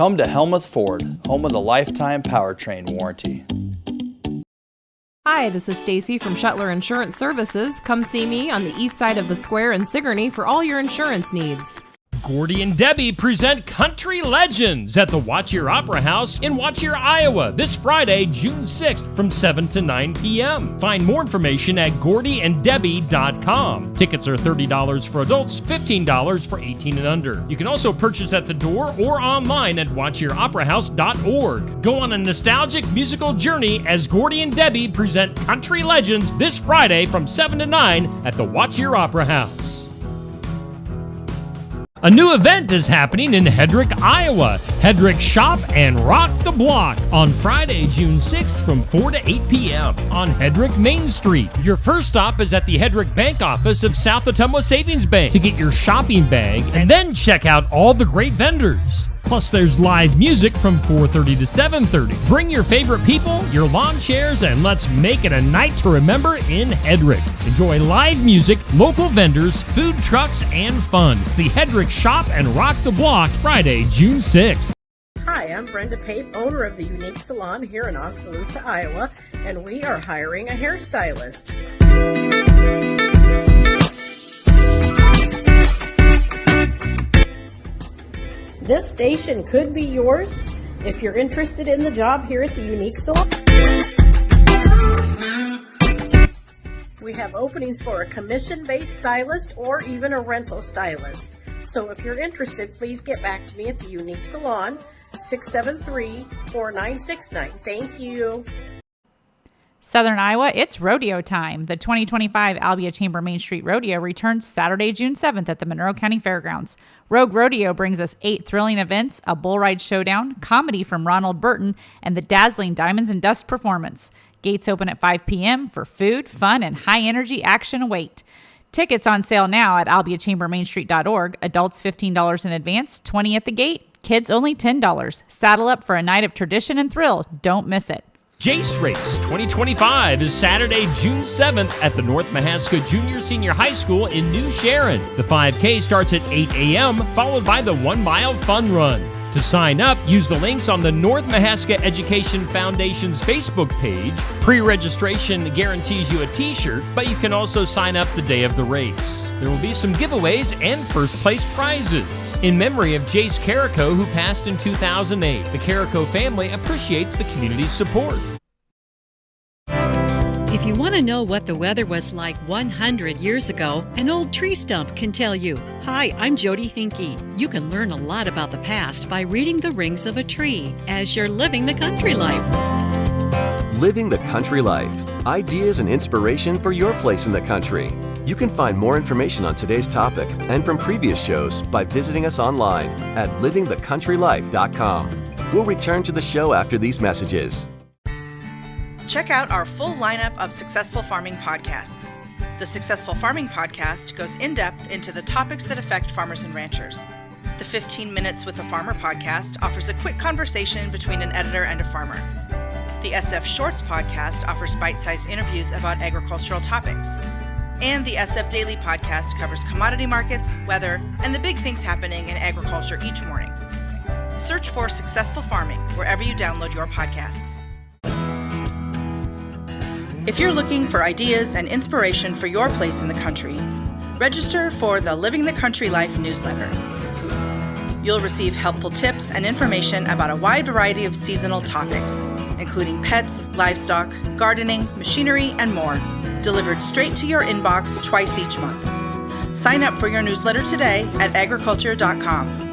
Come to Helmuth Ford, home of the lifetime powertrain warranty. Hi, this is Stacy from Shuttler Insurance Services. Come see me on the east side of the square in Sigourney for all your insurance needs. Gordy and Debbie present Country Legends at the Watch Your Opera House in Watch Your, Iowa, this Friday, June 6th from 7 to 9 p.m. Find more information at GordyandDebbie.com. Tickets are $30 for adults, $15 for 18 and under. You can also purchase at the door or online at WatchYourOperaHouse.org. Go on a nostalgic musical journey as Gordy and Debbie present Country Legends this Friday from 7 to 9 at the Watch Your Opera House. A new event is happening in Hedrick, Iowa. Hedrick Shop and Rock the Block on Friday, June 6th from 4 to 8 p.m. on Hedrick Main Street. Your first stop is at the Hedrick Bank office of South Ottumwa Savings Bank to get your shopping bag and then check out all the great vendors. Plus, there's live music from 4:30 to 7:30. Bring your favorite people, your lawn chairs, and let's make it a night to remember in Hedrick. Enjoy live music, local vendors, food trucks, and fun. It's the Hedrick Shop and Rock the Block, Friday, June 6th. Hi, I'm Brenda Pape, owner of the Unique Salon here in Oskaloosa, Iowa, and we are hiring a hairstylist. This station could be yours if you're interested in the job here at the Unique Salon. We have openings for a commission-based stylist or even a rental stylist. So if you're interested, please get back to me at the Unique Salon, 673-4969. Thank you. Southern Iowa, it's rodeo time. The 2025 Albia Chamber Main Street Rodeo returns Saturday, June 7th at the Monroe County Fairgrounds. Rogue Rodeo brings us 8 thrilling events, a bull ride showdown, comedy from Ronald Burton, and the dazzling Diamonds and Dust performance. Gates open at 5 p.m. for food, fun, and high-energy action await. Tickets on sale now at albiachambermainstreet.org. Adults $15 in advance, $20 at the gate. Kids only $10. Saddle up for a night of tradition and thrill. Don't miss it. Jace Race 2025 is Saturday, June 7th at the North Mahaska Junior Senior High School in New Sharon. The 5K starts at 8 a.m., followed by the 1 mile fun run. To sign up, use the links on the North Mahaska Education Foundation's Facebook page. Pre-registration guarantees you a t-shirt, but you can also sign up the day of the race. There will be some giveaways and first-place prizes. In memory of Jace Carrico, who passed in 2008, the Carrico family appreciates the community's support. If you want to know what the weather was like 100 years ago, an old tree stump can tell you. Hi, I'm Jody Hinkey. You can learn a lot about the past by reading the rings of a tree as you're living the country life. Living the Country Life. Ideas and inspiration for your place in the country. You can find more information on today's topic and from previous shows by visiting us online at livingthecountrylife.com. We'll return to the show after these messages. Check out our full lineup of Successful Farming podcasts. The Successful Farming podcast goes in-depth into the topics that affect farmers and ranchers. The 15 Minutes with a Farmer podcast offers a quick conversation between an editor and a farmer. The SF Shorts podcast offers bite-sized interviews about agricultural topics. And the SF Daily podcast covers commodity markets, weather, and the big things happening in agriculture each morning. Search for Successful Farming wherever you download your podcasts. If you're looking for ideas and inspiration for your place in the country, register for the Living the Country Life newsletter. You'll receive helpful tips and information about a wide variety of seasonal topics, including pets, livestock, gardening, machinery, and more, delivered straight to your inbox twice each month. Sign up for your newsletter today at agriculture.com.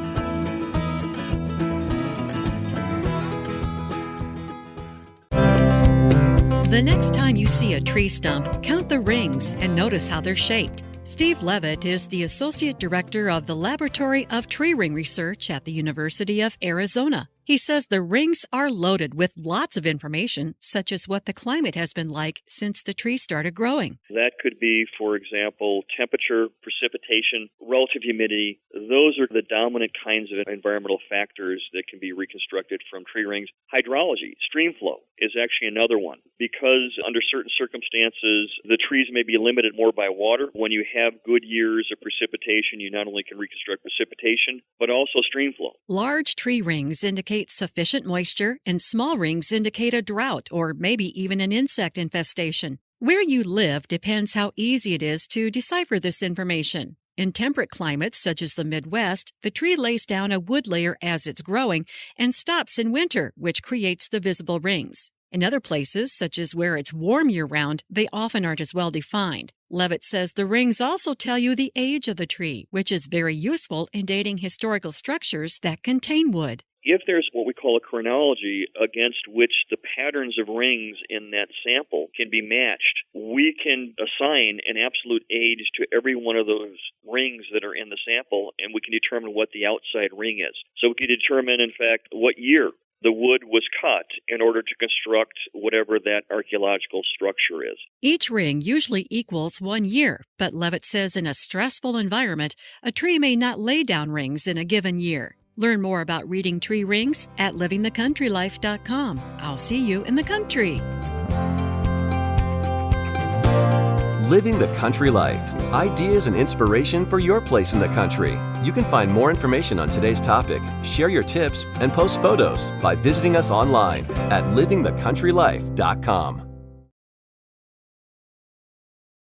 The next time you see a tree stump, count the rings and notice how they're shaped. Steve Levitt is the Associate Director of the Laboratory of Tree Ring Research at the University of Arizona. He says the rings are loaded with lots of information, such as what the climate has been like since the tree started growing. That could be, for example, temperature, precipitation, relative humidity. Those are the dominant kinds of environmental factors that can be reconstructed from tree rings. Hydrology, stream flow, is actually another one. Because under certain circumstances, the trees may be limited more by water. When you have good years of precipitation, you not only can reconstruct precipitation, but also stream flow. Large tree rings indicate sufficient moisture, and small rings indicate a drought or maybe even an insect infestation. Where you live depends how easy it is to decipher this information. In temperate climates such as the Midwest, the tree lays down a wood layer as it's growing and stops in winter, which creates the visible rings. In other places, such as where it's warm year-round, they often aren't as well defined. Levitt says the rings also tell you the age of the tree, which is very useful in dating historical structures that contain wood. If there's what we call a chronology against which the patterns of rings in that sample can be matched, we can assign an absolute age to every one of those rings that are in the sample, and we can determine what the outside ring is. So we can determine, in fact, what year the wood was cut in order to construct whatever that archaeological structure is. Each ring usually equals 1 year, but Levitt says in a stressful environment, a tree may not lay down rings in a given year. Learn more about reading tree rings at livingthecountrylife.com. I'll see you in the country. Living the Country Life. Ideas and inspiration for your place in the country. You can find more information on today's topic, share your tips, and post photos by visiting us online at livingthecountrylife.com.